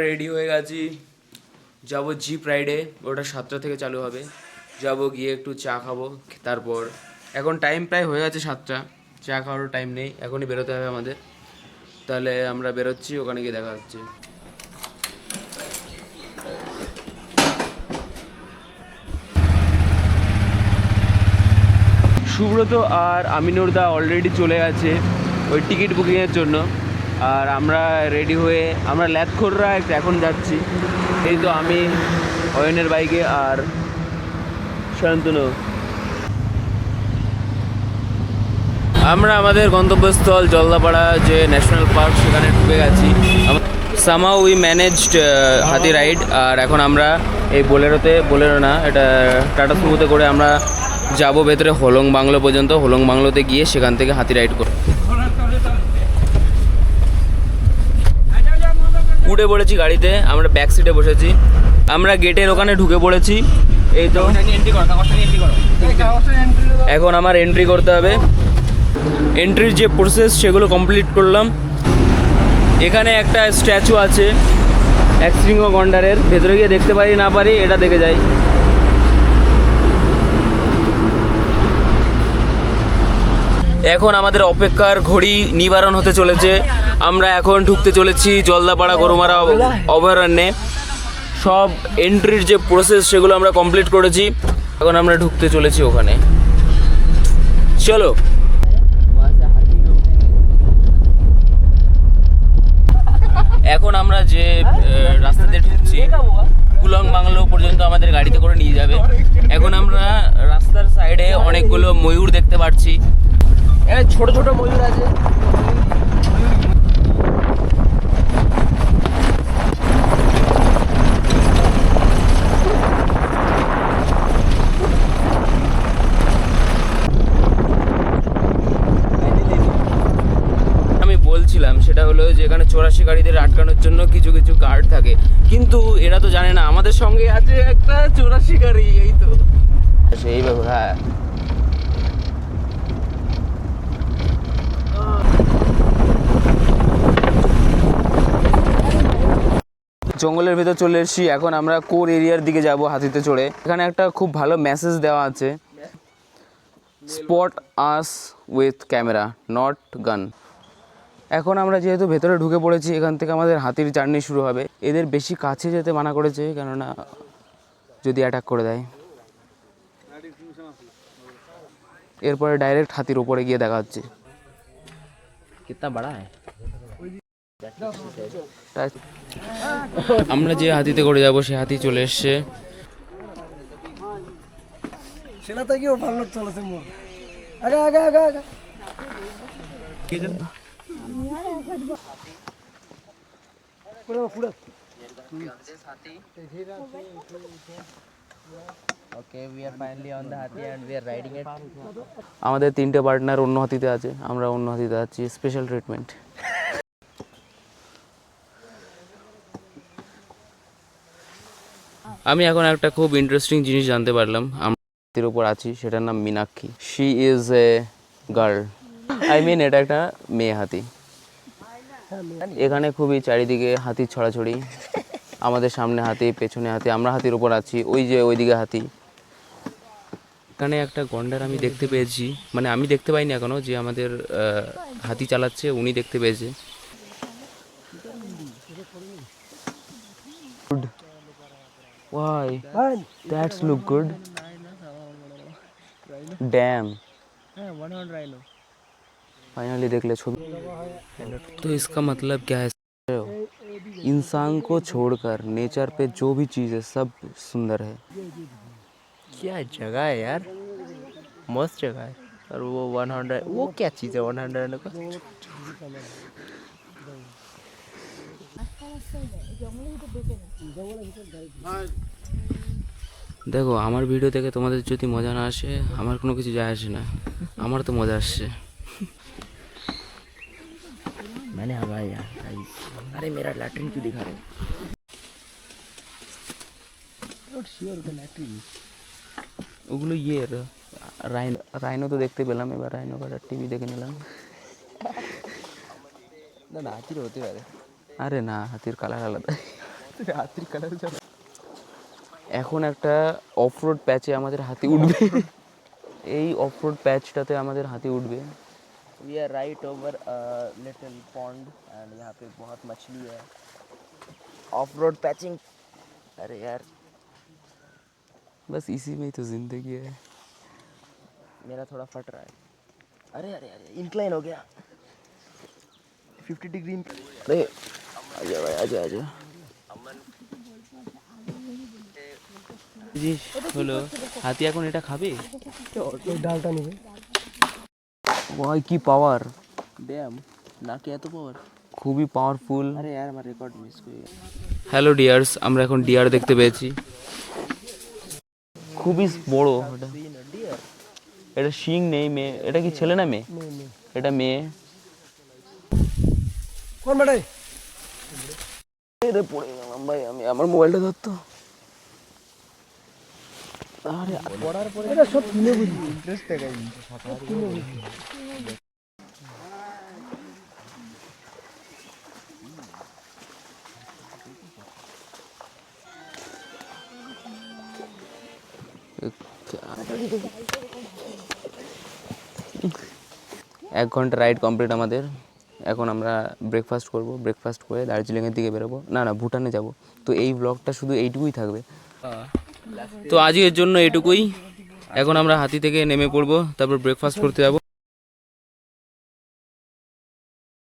Ready হয়ে গেছি, যাবো জিপ রাইডে। ওটা 7টা থেকে চালু হবে। যাব গিয়ে একটু চা খাবো, তারপর এখন টাইম প্রায় হয়ে গেছে 7টা, চা খাওয়ারও টাইম নেই, এখনই বেরোতে হবে আমাদের। তাহলে আমরা বেরোচ্ছি, ওখানে গিয়ে দেখা হচ্ছে। সুব্রত আর আমিনুরদা অলরেডি চলে গেছে ওই টিকিট বুকিংয়ের জন্য। আর আমরা রেডি হয়ে আমরা ল্যাথখোররা এখন যাচ্ছি। এই তো আমি অয়নের বাইকে আর শান্তনু। আমরা আমাদের গন্তব্যস্থল জলদাপাড়া যে ন্যাশনাল পার্ক, সেখানে ঢুকে গেছি। সামহাউ উই ম্যানেজড হাতি রাইড। আর এখন আমরা এই বোলেরো না, এটা টাটা সুমোতে করে আমরা যাব ভেতরে হলং বাংলো পর্যন্ত। হলং বাংলোতে গিয়ে সেখান থেকে হাতি রাইড করব। উঠে পড়েছি গাড়িতে, আমরা ব্যাক সিটে বসেছি। আমরা গেটের ওখানে ঢুকে পড়েছি। এই তো এখন আমার এন্ট্রি করতে হবে। এন্ট্রির যে প্রসেস সেগুলো কমপ্লিট করলাম। এখানে একটা স্ট্যাচু আছে এক শৃঙ্গ গন্ডারের, ভেতরে গিয়ে দেখতে পারি না পারি এটা দেখে যাই। এখন আমাদের অপেক্ষার ঘড়ি নিবারণ হতে চলেছে। আমরা এখন ঢুকতে চলেছি জলদাপাড়া গরুমারা অভয়ারণ্যে। সব এন্ট্রির যে প্রসেস সেগুলো আমরা কমপ্লিট করেছি। এখন আমরা ঢুকতে চলেছি ওখানে, চলো। এখন আমরা যে রাস্তাতে ঢুকছি কুলং বাংলো পর্যন্ত আমাদের গাড়িতে করে নিয়ে যাবে। এখন আমরা রাস্তার সাইডে অনেকগুলো ময়ূর দেখতে পাচ্ছি। ছোট ছোট ময়ূর আছে। আমি বলছিলাম সেটা হলো যে এখানে 84 গাড়িদের আটকানোর জন্য কিছু কিছু গার্ড থাকে, কিন্তু এরা তো জানে না আমাদের সঙ্গে আছে একটা 84 গাড়ি। এই তো সেই ব্যাপার। হ্যাঁ, জঙ্গলের ভেতর চলে এসেছি। এখন আমরা কোর এরিয়ার দিকে যাব হাতিতে চড়ে। এখানে একটা খুব ভালো মেসেজ দেওয়া আছে, spot us with camera not গান। এখন আমরা যেহেতু ভেতরে ঢুকে পড়েছি, এখান থেকে আমাদের হাতির জার্নি শুরু হবে। এদের বেশি কাছে যেতে মানা করেছে, কেননা যদি অ্যাটাক করে দেয়। এরপরে ডাইরেক্ট হাতির ওপরে গিয়ে দেখা হচ্ছে। কিতনা বড়া है? আমরা যে হাতিতে করে যাব সে হাতি চলে এসছে। সেটা কি ও ভালো চলেছে মোর আগে আগে আগে আগে কি জান পুরো পুরো okay we are finally on the হাতি এন্ড উই আর রাইডিং ইট। আমাদের 3টে পার্টনার অন্য হাতিতে আছে, আমরা অন্য হাতিতে আছি। Special treatment. আমি এখন একটা খুব ইন্টারেস্টিং জিনিস জানতে পারলাম। আমরা হাতির ওপর আছি, সেটার নাম Meenakshi. She is a girl, I mean এটা একটা মেয়ে হাতি। এখানে খুবই চারিদিকে হাতির ছড়াছড়ি। আমাদের সামনে হাতি, পেছনে হাতি, আমরা হাতির ওপর আছি, ওই যে ওইদিকে হাতি। এখানে একটা গন্ডার আমি দেখতে পেয়েছি, মানে আমি দেখতে পাইনি এখনো, যে আমাদের হাতি চালাচ্ছে উনি দেখতে পেয়েছে। Why? That's look good. Damn. Finally देख ले छवि। तो इसका मतलब क्या है? इंसान को छोड़कर नेचर पे जो भी चीज़ है सब सुंदर है। क्या जगह है यार, मस्त जगह है। और वो 100 वो क्या चीज़ है 100 का? দেখো, আমার ভিডিও থেকে তোমাদের যদি মজা না আসে আমার কোনো কিছু যায় আসে না, আমার তো মজা আসছে। मैंने हवा यार। अरे मेरा लैट्रिन क्यों दिखा रहे हो? Not sure the latrine. ওগুলো রাইনো তো দেখতে পেলাম, এবার রাইনো কাটার টিভি দেখে নিলাম। না না হাতির হতে পারে। আরে না, হাতির কালার আলাদা। এখন একটা অফরোড প্যাচে আমাদের হাতি উঠবে। এই অফরোড প্যাচটাতে আমাদের হাতি উঠবে। We are right over a little pond and यहाँ पे बहुत मछली है. Off-road patching. अरे यार बस इसी में ही तो जिंदगी है। मेरा थोड़ा फट रहा है. अरे अरे अरे इंक्लाइन हो गया. 50 डिग्री. अरे आजा भाई आजा आजा। জি হলো হাতি এখন এটা খাবে? डालता नहीं है. ভাই কি পাওয়ার, डैम ना क्या तो पावर. খুবই পাওয়ারফুল। अरे यार हमारा रिकॉर्ड मिस हो गया. হ্যালো ডিয়ার্স, আমরা এখন ডিয়ার দেখতে পেয়েছি। খুবই বড় এটা। डियर. এটা শিং নেই, মেয়ে। এটা কি ছেলে না মেয়ে? এটা মেয়ে। कौन बड़ा है? এরে পড়ে গেলাম ভাই আমি, আমার মোবাইলটা ধরতো। আরে सब किने बुझी. इंटरेस्ट है कहीं. এক ঘন্টা রাইড কমপ্লিট আমাদের। এখন আমরা ব্রেকফাস্ট করব, ব্রেকফাস্ট করে দার্জিলিংয়ের দিকে বেরোবো, না না ভুটানে যাব। তো এই ব্লগটা শুধু এইটুকুই থাকবে। তো আজকের জন্য এটুকুই। এখন আমরা হাতি থেকে নেমে পড়বো, তারপর ব্রেকফাস্ট করতে যাব।